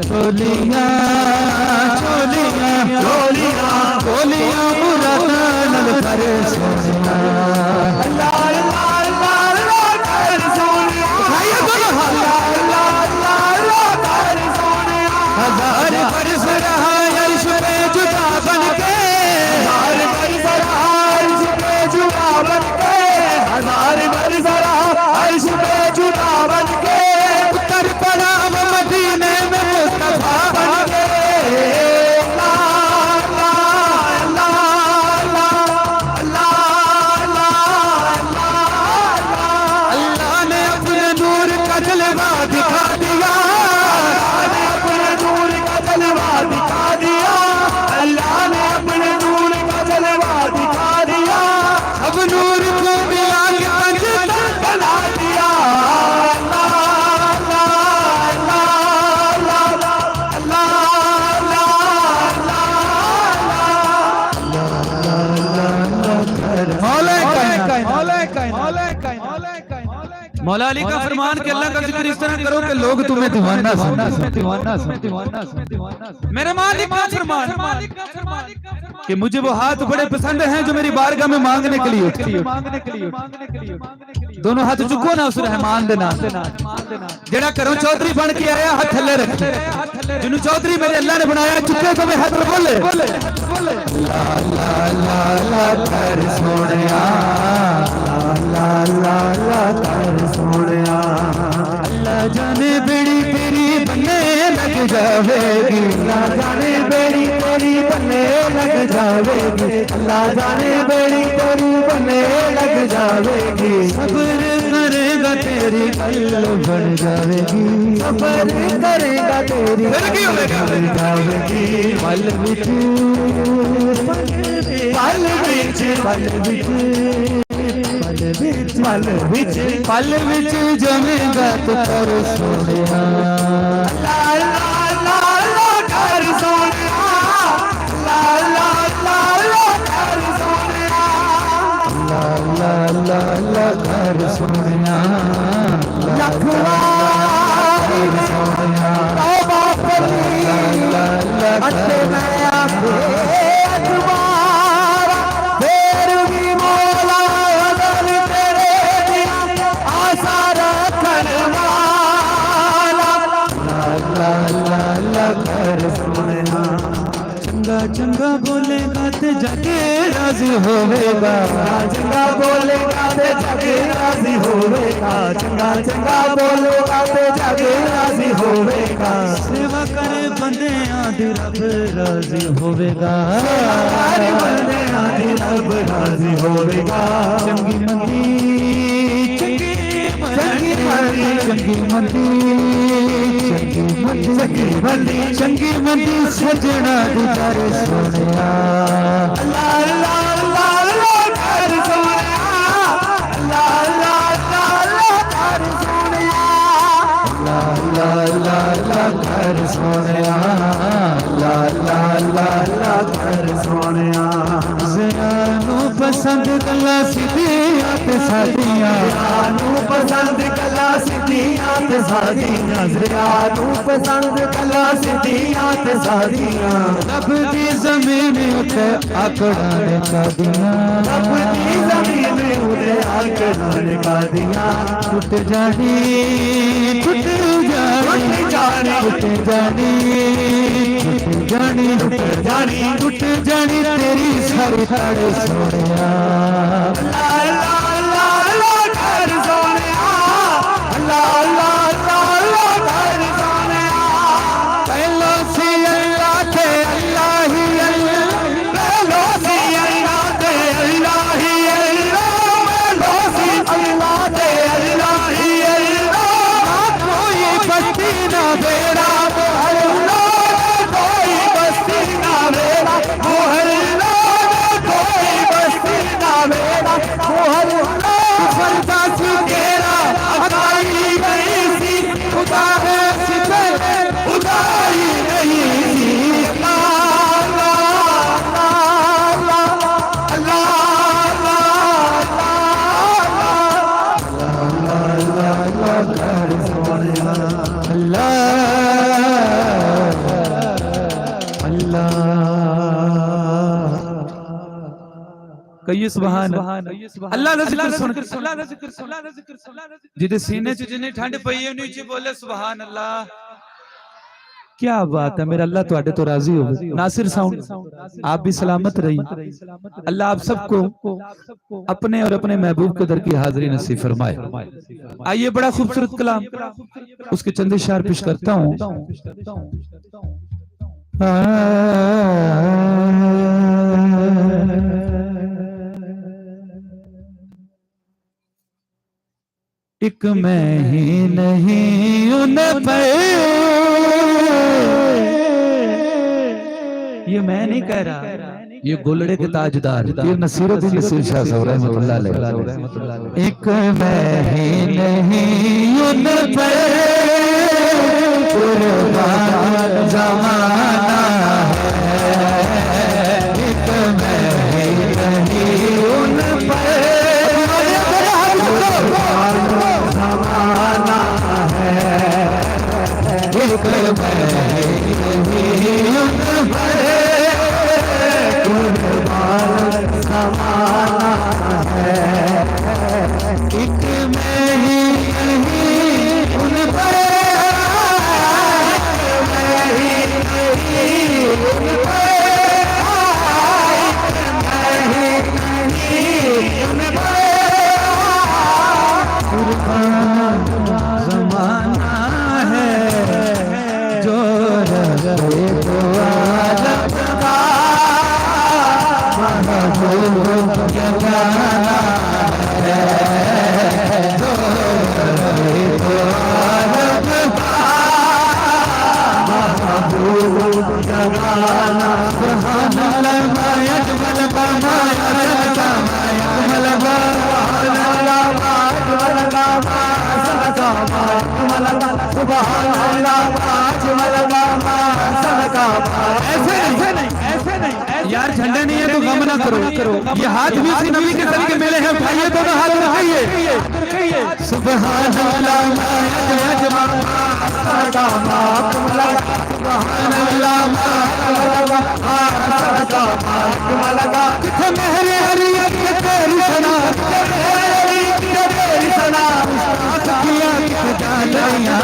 चोलियां चोलियां चोलियां चोलियां मुरादा नल कर सोनिया अल्लाह अल्लाह अल्लाह अल्लाह कर सोनिया अल्लाह अल्लाह अल्लाह कर सोनिया हजार बरस रहा अर्श पे जुदा बनके हजार बरस रहा अर्श पे जुदा बनके हजार बरस रहा अर्श पे जुदा बनके उतर पड़ा वो मदीने में मुस्तफा बनके अल्लाह ने अपने नूर का जलवा दिखा दिया अपने नूर का जलवा दिखा दिया अल्लाह ने अपने नूर का जलवा दिखा दिया अब नूर को मिला के पंज बना दिया मौला अली का फरमान कि अल्लाह का जिक्र इस तरह करो कि लोग तुम्हें दीवाना समझें। मेरे मालिक का फरमान कि मुझे वो हाथ बड़े पसंद हैं जो मेरी बारगाह में मांगने के लिए उठते। दोनों हाथ चुको ना उस रहमान दे नाम जेड़ा घरों चौधरी बन के आया हाथ थल्ले रखे जिन्हों चौधरी मेरे अल्लाह ने बनाया चुके तो मैं हाथ बोले ला ला ला ला कर सोनिया ला ला ला कर सोनिया अल्लाह जाने बेड़ी तेरी बनने लग जावेगी अल्लाह जाने बेड़ी तेरी बनने लग जावेगी अल्लाह जाने बेड़ी तेरी बनने लग जावेगी सब्र करेगा तेरी कल बन जावेगी सब्र करेगा तेरी बन जावेगी पल बिच पल बिच पल बिच पल बिच जमेगा तो कर सोनिया ला ला ला ला कर सोनिया ला ला ला ला कर सोनिया ला ला ला ला कर सोनिया लखवा कर सोनिया ओ बाप ला ला ला अटे मैं आखे अखबार फिर भी मौला चंगा चंगा बोलेगा ते जाके राजी होवेगा चंगा बोलेगा ते जाके राजी होवेगा चंगा चंगा बोलेगा ते जाके राजी होवेगा सेवा करे बंदे आदि रब राजी होवेगा करे बंदे आदि रब राजी होवेगा चंगी मंदी चंगी मंदी चंगी मंदी चंगी मंदी सजना दीदार सोनिया अल्लाह अल्लाह अल्लाह अल्लाह कर सोनिया अल्लाह अल्लाह अल्लाह कर सोनिया अल्लाह अल्लाह अल्लाह कर सोनिया अल्लाह अल्लाह अल्लाह कर सोनिया ज़ियानू पसंद गल्ला सीधियां ते सादियां ज़ियानू पसंद गल्ला सीधियां ते सादियां ज़ियानू पसंद गल्ला सीधियां ते सादियां रब दी ज़मीन उते आकड़ा ने कादियां रब दी ज़मीन उते आकड़ा ने कादियां टूट जानी टूट जानी टूट जानी टूट जानी टूट जानी टूट जानी तेरी सारी साड़ी सोनिया अल्लाह अल्लाह अल्लाह अल्लाह कर सोनिया अल्लाह अल्लाह अल्लाह अल्लाह कर सोनिया पहलो सी अल्लाह थे अल्लाह ही अल्लाह पहलो सी अल्लाह थे अल्लाह ही अल्लाह पहलो सी अल्लाह थे अल्लाह ही अल्लाह कोई बस्ती ना बेरा मोहर कोई बस्ती ना बेरा मोहर कोई बस्ती ना बेरा मोहर कहिए सुभान अल्लाह दा जिक्र सुन जिदे सीने च जिन्नी ठंड पई है नीचे बोले सुभान अल्लाह। क्या बात है, मेरा अल्लाह तुहाडे तो राजी हो। नासिर साउंड आप भी सलामत रही, अल्लाह आप सबको अपने और अपने महबूब के दर की हाजिरी नसीब फरमाए। आइए बड़ा खूबसूरत कलाम, उसके चंद इशार पेश करता हूँ। एक मैं ही नहीं उन पर, ये मैं नहीं कह रहा, ये गोलड़े के ताजदार पीर नसीरुद्दीन नसीर शाह साहब रहमतुल्लाह अलैह। एक मैं ही नहीं उन पर कुर्बान ज़माना है, एक मैं ही नहीं उन पर कुर्बान ज़माना है, एक मैं ही नहीं उन पर कुर्बान ज़माना है, एक मैं ही नहीं उन पर, मैं ही नहीं उन पर, मैं ही नहीं उन पर कुर्बान ज़माना है, जो रज़े तो आलम का महबूब क्या गाना है, जो रज़े तो आलम का महबूब क्या गाना। सुभान अल्लाह यजमल बमाया सदा यजमल यार झंडे नहीं है तो गम ना करो, ये हाथ भी उसी नबी के सर के मेले हैं, उठाइए दोनों हाथ उठाइए। सुभान अल्लाह मेरे हरियत तेरी सना तेरी सना किया जालियां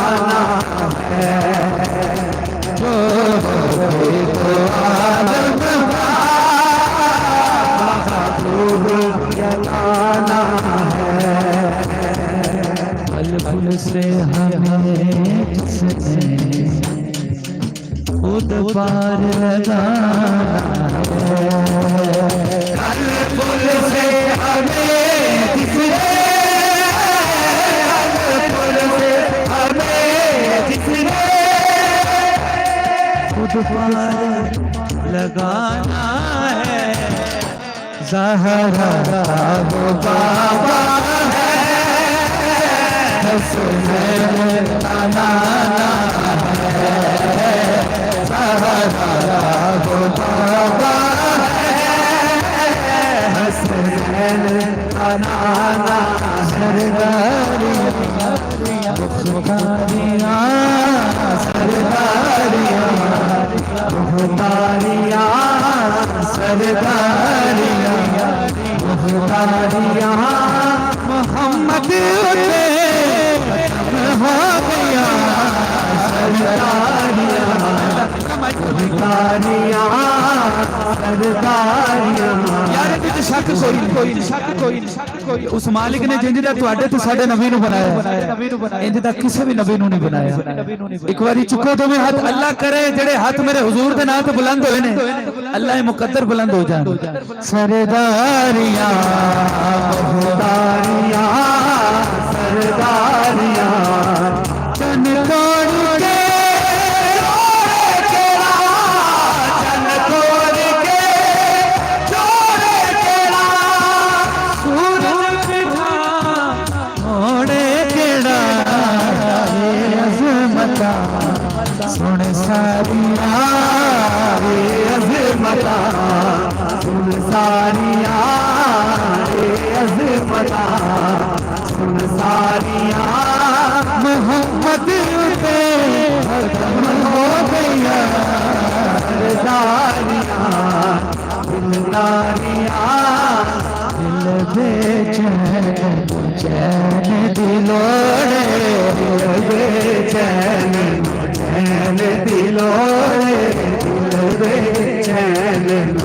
जगाना है, जो आलम जगाना है, फल फूल से हमें जिसने खुद पार लगाना है, फल फूल से हमें जिसने खुद पार लगाना है, ज़हरा वो बाबा है, हसनैन बनाना है, ज़हरा वो बाबा है, हसनैन बनाना सरदारियाँ मुख्तारियाँ सरदारियाँ मुख्तारियाँ सरदारियाँ मुख्तारियाँ मोहम्मद उठे हो गया सरदारियाँ मुख्तारियाँ सरदारियाँ। यार इत्ते शक कोई उस मालिक ने जिंज दा तुहाडे ते साडे नबी नूं बनाया, इंज दा किसी भी नबी नूं नहीं बनाया। एक बारी चुको तो मैं हाथ, अल्लाह करे जेड़े हाथ मेरे हुजूर दे नाम ते बुलंद होए ने अल्लाह मुकद्दर बुलंद हो जान। सरदारियां मुख्तारियां सरदारियां चन कोड़ के सुन सारिया रे अज़मता सुन सारिया रे अज़मता सुन सारिया मोहम्मद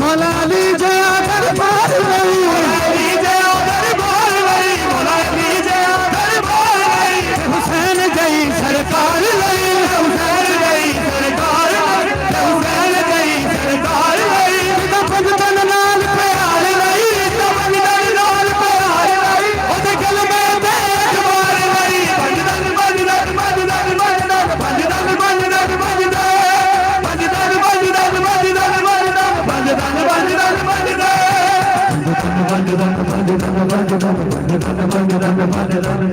मौला अली जया दरबार नहीं, हुसैन गई सरकार नहीं, हुसैन गई सरकार हुसैन गई सरकार पंजतन नाल प्यार नहीं, पंजतन नाल प्यार नहीं, ओदे गल में बेगवार नहीं, पंजतन पंजतन पंजतन पंजतन पंजतन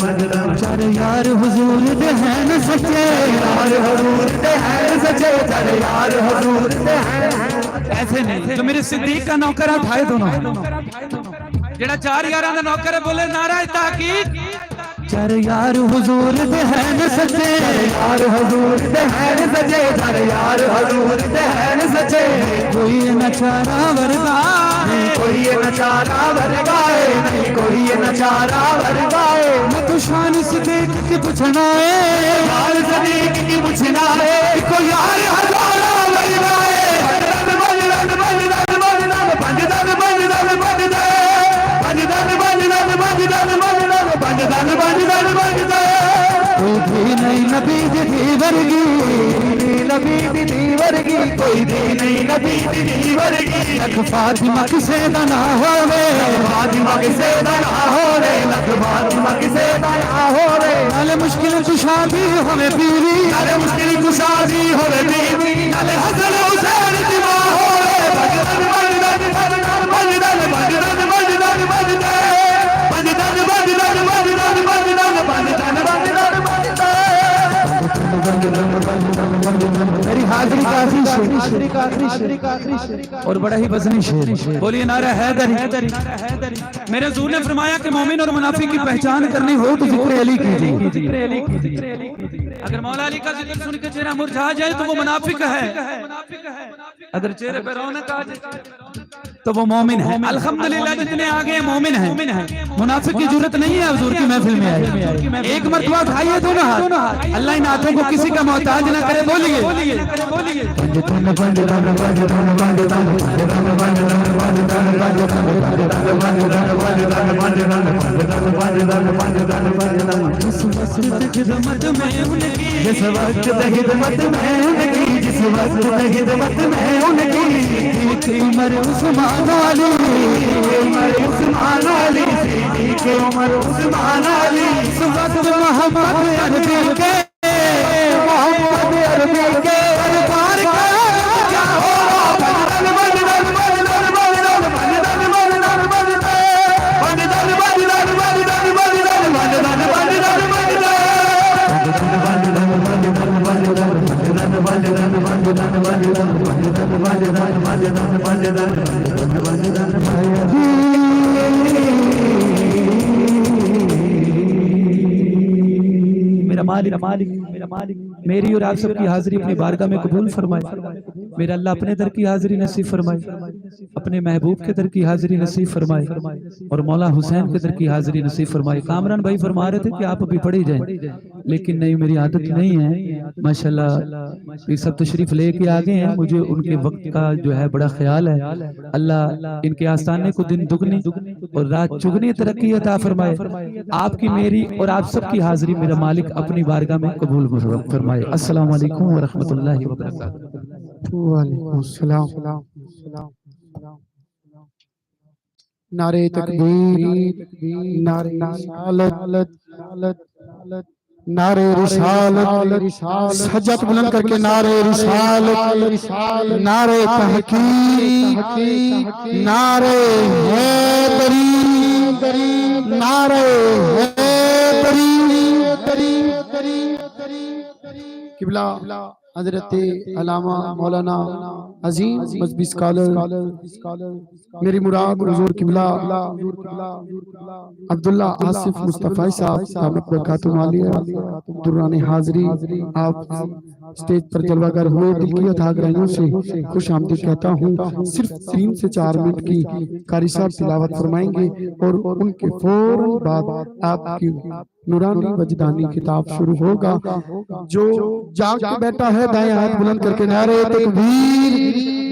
पंजतन चार यार हुजूर दे हैं न सच्चे, यार हुजूर दे हैं सच्चे, चार यार हुजूर दे हैं। ऐसे नहीं जो मेरे सिद्दीक का नौकर है उठाए दोनों, जेड़ा चार यारां दा नौकर है बोले नारा ताकीद। चार यार हुजूर दे हैं न सच्चे, यार हुजूर दे हैं न सच्चे, चार यार हुजूर दे हैं न सच्चे, कोई नचारा वर्गा नहीं, कोई नचारा वर्गा नहीं, कोई नचारा वर्गा मैं तो शान सिद्दीक की पूछना है, शान सिद्दीक की पूछना है, कोई यार हजारा वर्गा कोई नहीं नबी दी वर्गी, नबी दी वर्गी, कोई भी नहीं नबी दी वर्गी, लख फातिमा किसे दा ना होवे, फातिमा किसे दा ना होवे, लख फातिमा किसे दा ना होवे, नाले मुश्किल कुशा भी होवे बीवी, नाले मुश्किल कुशा भी होवे बीवी, नाले हसन हुसैन दी मां होवे, बजरंग बजरंग बजरंग बजरंग बजरंग बजरंग मेरी हाजिरी का आखिरी शेर और बड़ा ही वजनी शेर, बोलिए नारा हैदरी। मेरे हुजूर ने फरमाया कि मोमिन और मुनाफिक की पहचान करनी हो तो जिक्र अली कीजिए। अगर मौला अली का जिक्र सुन के चेहरा मुरझा जाए तो वो मुनाफिक है, अगर चेहरे पर रौनक आ जाए तो वो मोमिन है। अल्हम्दुलिल्लाह जितने आगे मोमिन है, मुनाफिक की जरूरत नहीं है हुजूर की महफिल में आए। एक मरतबा उठाइए दोनों हाथ, अल्लाह इन हाथों को किसी का मोहताज ना करे, बोलिए जिस वक्त खिदमत में उनकी, जिस वक्त खिदमत में उनकी, उमर उस्मान अली, उमर उस्मान अली, के उमर उस्मान अली, इस वक्त मोहम्मद अरबी के, मोहम्मद अरबी के दरबार का क्या हो, बजरंग बजरंग बजरंग बजरंग बजरंग बजरंग बजरंग बजरंग मेरा मालिक मेरी और आप सबकी हाजिरी अपनी बारगाह में कबूल फरमाए। मेरा अल्लाह अपने दर की हाजिरी नसीब फरमाए, अपने महबूब के दर की हाजिरी नसीब फरमाए और मौला हुसैन के दर की हाजिरी नसीब फरमाए। कामरान भाई फरमा रहे थे कि आप अभी पढ़ी जाएं, लेकिन नहीं, मेरी आदत नहीं है। माशाल्लाह ये सब तशरीफ लेके आ गए हैं, मुझे उनके वक्त का जो है बड़ा ख्याल है। अल्लाह इनके आस्थाने को दिन दुगनी और रात चुगनी तरक्की अता फरमाए। आपकी, मेरी और आप सबकी हाजिरी मेरा मालिक अपनी बारगाह में कबूल फरमाए। अस्सलाम वालेकुम व रहमतुल्लाहि व बरकातहू। वालेकुम सलाम। नारे तकबीर, नारे रिसालत, नारे रिसालत, सज्जत बुलंद करके नारे रिसालत, नारे तहकीक, नारे हैदरी, नारे हैदरी। किबला हजरत अल्लामा मौलाना अजीम मजहबी स्कॉलर मेरी मुराद हुजूर किबला अब्दुल्ला आसिफ मुस्तफा साहब दामत बरकातुहू आलिया दुरानी हाजिरी आप स्टेज पर जलवागर हुए दिल की अथाह गहराइयों से खुश आमदीद कहता हूँ। सिर्फ 3 से 4 मिनट की कारी साहब तिलावत फरमाएंगे और उनके फौरन बाद आपकी नूरानी वजदानी किताब शुरू होगा। जो जाग के बैठा है दाएं हाथ बुलंद करके नारे तकबीर।